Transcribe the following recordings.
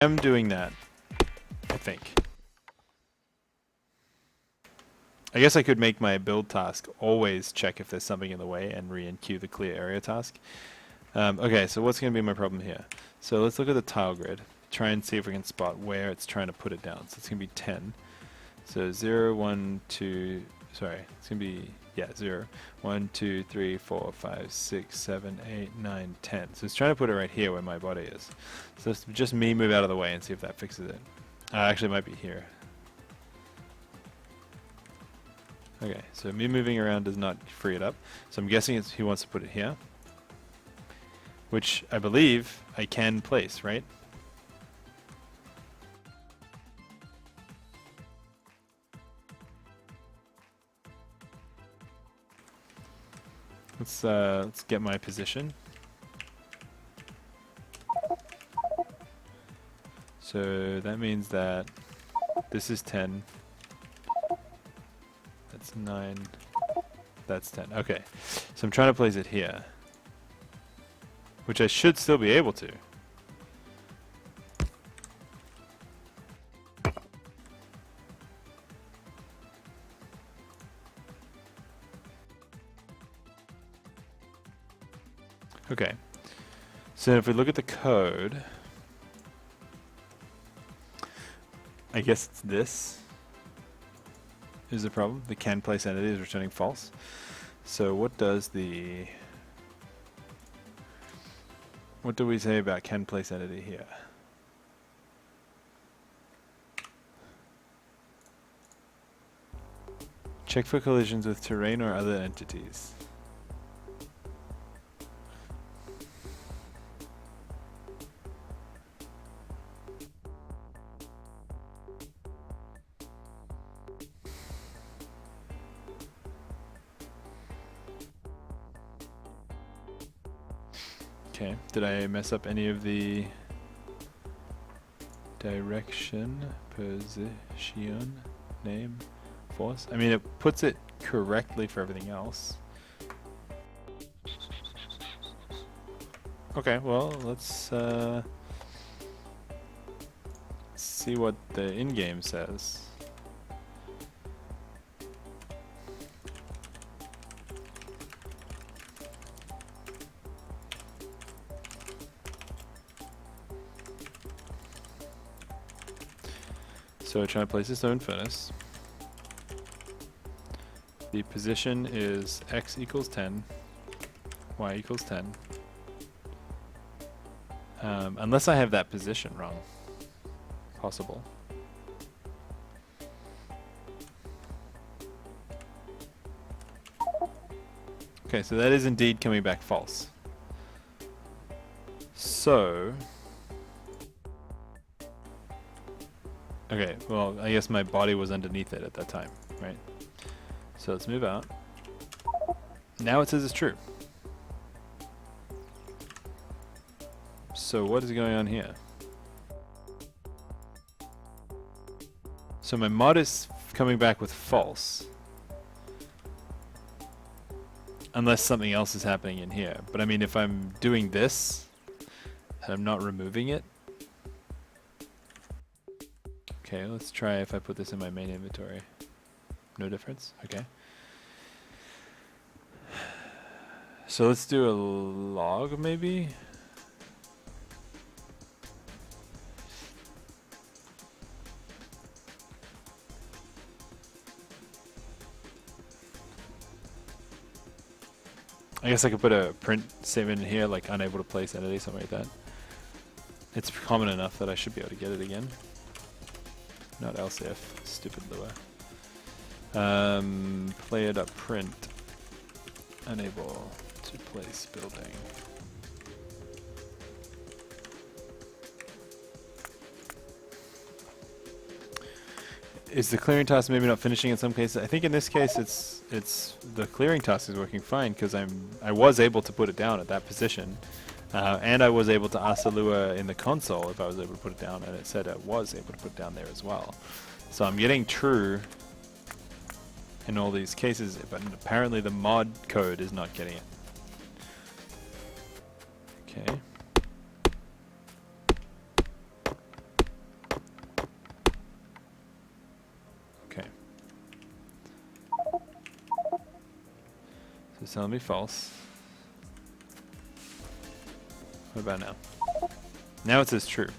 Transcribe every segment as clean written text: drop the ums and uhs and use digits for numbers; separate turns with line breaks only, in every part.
am doing that, I think. I guess I could make my build task always check if there's something in the way and re-enqueue the clear area task. Okay, so what's going to be my problem here? So let's look at the tile grid. Try and see if we can spot where it's trying to put it down. So it's going to be 10. So 0, 1, 2, sorry, it's going to be, yeah, 0, 1, 2, 3, 4, 5, 6, 7, 8, 9, 10. So it's trying to put it right here where my body is. So it's just me move out of the way and see if that fixes it. Actually, it might be here. Okay, so me moving around does not free it up. So I'm guessing he wants to put it here, which I believe I can place, right? Let's get my position. So that means that this is 10. That's 9. That's 10. Okay. So I'm trying to place it here, which I should still be able to. Okay. So if we look at the code, I guess it's this is the problem. The can place entity is returning false. So what do we say about can place entity here? Check for collisions with terrain or other entities. Okay, did I mess up any of the direction, position, name, force? I mean, it puts it correctly for everything else. Okay, well, let's see what the in-game says. So trying to place a stone furnace. The position is x equals 10, y equals 10. Unless I have that position wrong. Possible. Okay, so that is indeed coming back false. So... okay, well, I guess my body was underneath it at that time, right? So let's move out. Now it says it's true. So what is going on here? So my mod is coming back with false. Unless something else is happening in here. But I mean, if I'm doing this, and I'm not removing it. Okay, let's try if I put this in my main inventory. No difference? Okay. So let's do a log maybe? I guess I could put a print statement in here, like unable to place entity, something like that. It's common enough that I should be able to get it again. Not LCF, stupid Lua. Player.print unable to place building. Is the clearing task maybe not finishing in some cases? I think in this case it's the clearing task is working fine because I was able to put it down at that position. And I was able to ask the Lua in the console if I was able to put it down, and it said I was able to put it down there as well. So I'm getting true in all these cases, but apparently the mod code is not getting it. Okay. It's telling me false. What about now? Now it says true.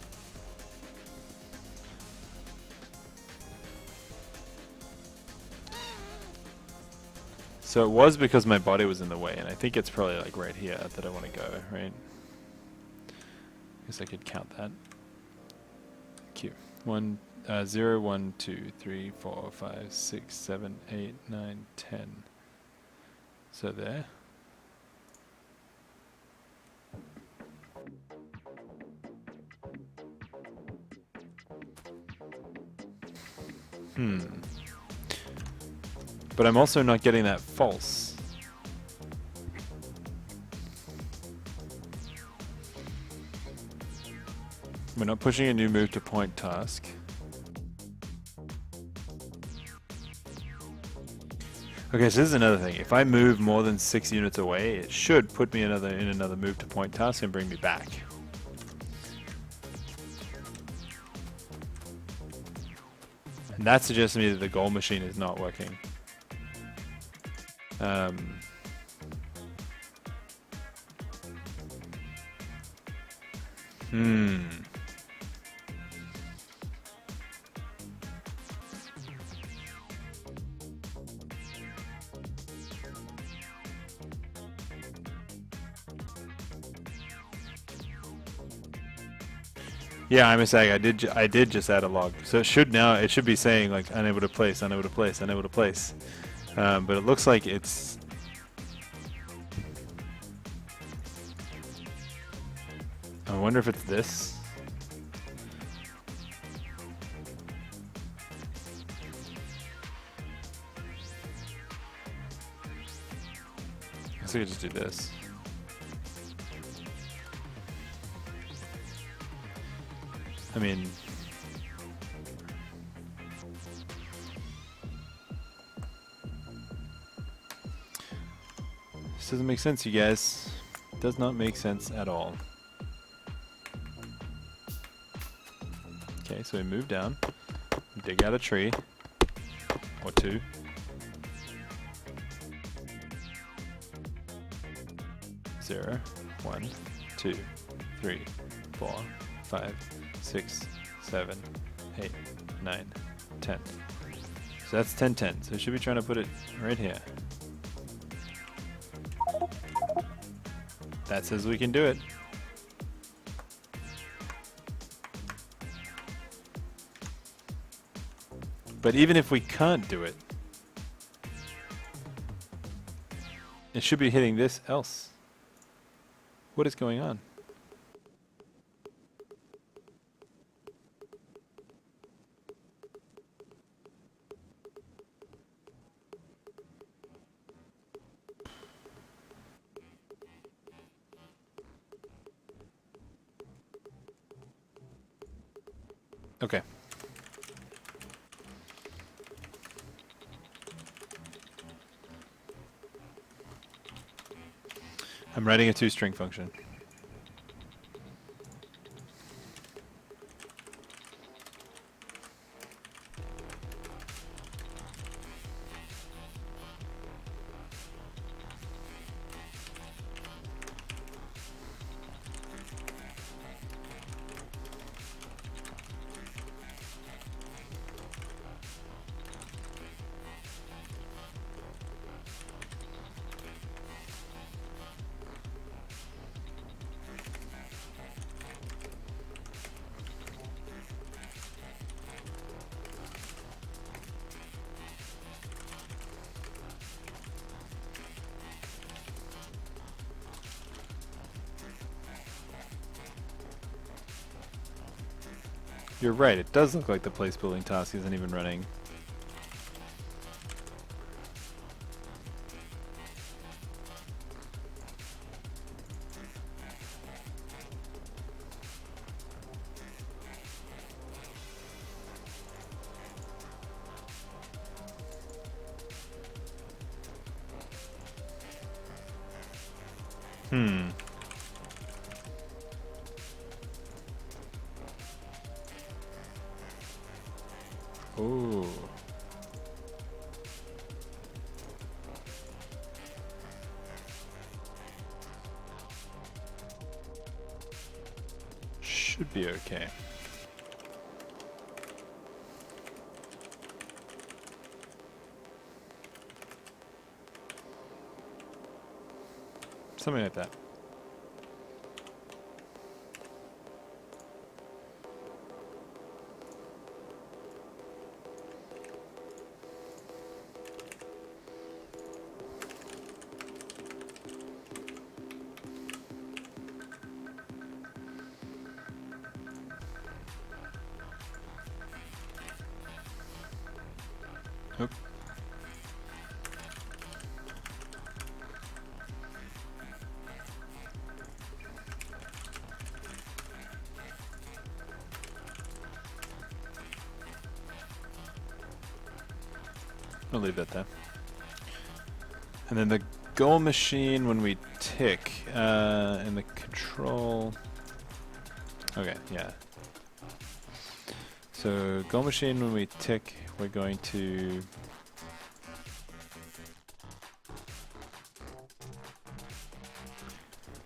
So it was because my body was in the way, and I think it's probably like right here that I want to go, right? I guess I could count that. Q. 0, 1, 2, 3, 4, 5, 6, 7, 8, 9, 10. So there. But I'm also not getting that false. We're not pushing a new move to point task. Okay, so this is another thing. If I move more than 6 units away, it should put me in another move to point task and bring me back. And that suggests to me that the goal machine is not working. Yeah, I'm a sag. I did just add a log, so it should be saying like unable to place, unable to place, unable to place. But it looks like it's. I wonder if it's this. I guess I could just do this. I mean, this doesn't make sense, you guys. It does not make sense at all. Okay, so we move down, dig out a tree, or two. Zero, 1, 2, 3, 4, 5, 6, 7, 8, 9, 10. So that's 10, 10. So I should be trying to put it right here. That says we can do it. But even if we can't do it, it should be hitting this else. What is going on? Okay. I'm writing a toString function. You're right, it does look like the place building task isn't even running. Ooh. should be okay. Something like that. Oop. I'll leave that there. And then the goal machine when we tick, and the control. Okay, yeah. So goal machine when we tick, we're going to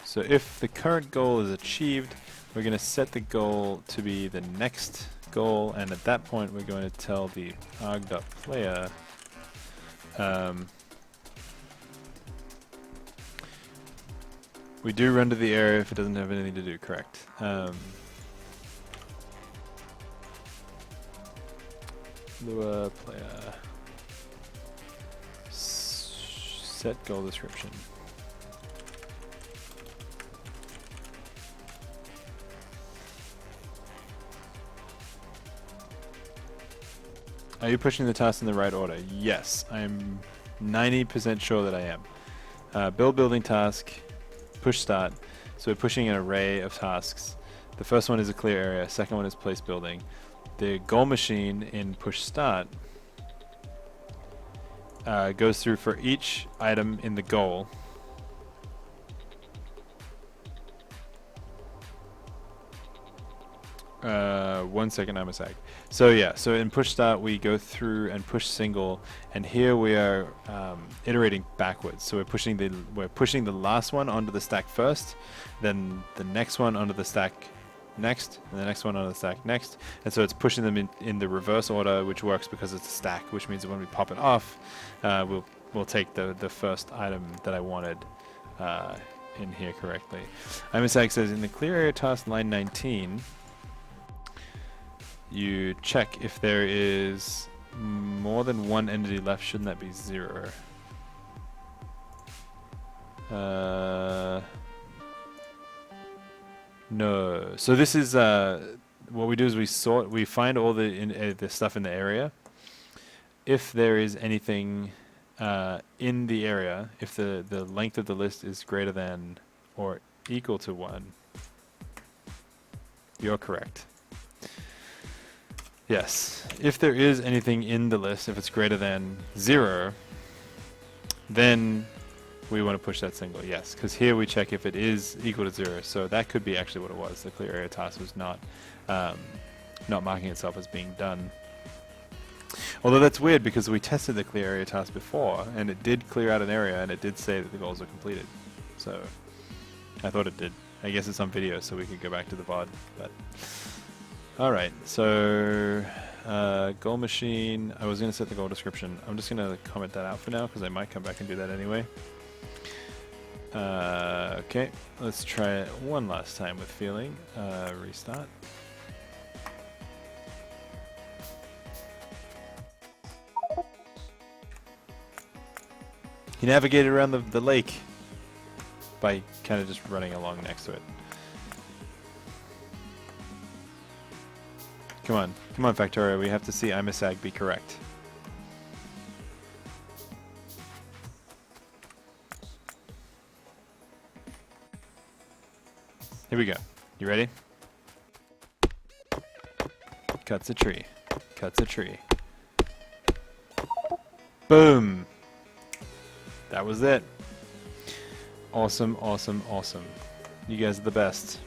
so if the current goal is achieved, we're going to set the goal to be the next goal, and at that point we're going to tell the arg.player we do run to the area if it doesn't have anything to do, correct. Lua player set goal description. Are you pushing the tasks in the right order? Yes, I'm 90% sure that I am. Build building task, push start. So we're pushing an array of tasks. The first one is a clear area, second one is place building. The goal machine in push start goes through for each item in the goal. One second, I'm a sec. So yeah, so in push start we go through and push single, and here we are iterating backwards. So we're pushing the last one onto the stack first, then the next one onto the stack next, and the next one onto the stack next, and so it's pushing them in the reverse order, which works because it's a stack, which means that when we pop it off, we'll take the first item that I wanted in here correctly. IMSAG says in the clear area task line 19. You check if there is more than one entity left. Shouldn't that be 0? No. So this is what we do is we find all the stuff in the area. If there is anything in the area, if the length of the list is greater than or equal to 1, you're correct. Yes, if there is anything in the list, if it's greater than 0, then we want to push that single, yes, because here we check if it is equal to 0, so that could be actually what it was. The clear area task was not marking itself as being done. Although that's weird because we tested the clear area task before, and it did clear out an area, and it did say that the goals are completed. So I thought it did. I guess it's on video, so we could go back to the VOD, but... Alright, so goal machine, I was going to set the goal description. I'm just going to comment that out for now because I might come back and do that anyway. Okay, let's try it one last time with feeling. Restart. He navigated around the lake by kind of just running along next to it. Come on, Factorio, we have to see IMSAG be correct. Here we go. You ready? Cuts a tree. Cuts a tree. Boom! That was it. Awesome, awesome, awesome. You guys are the best.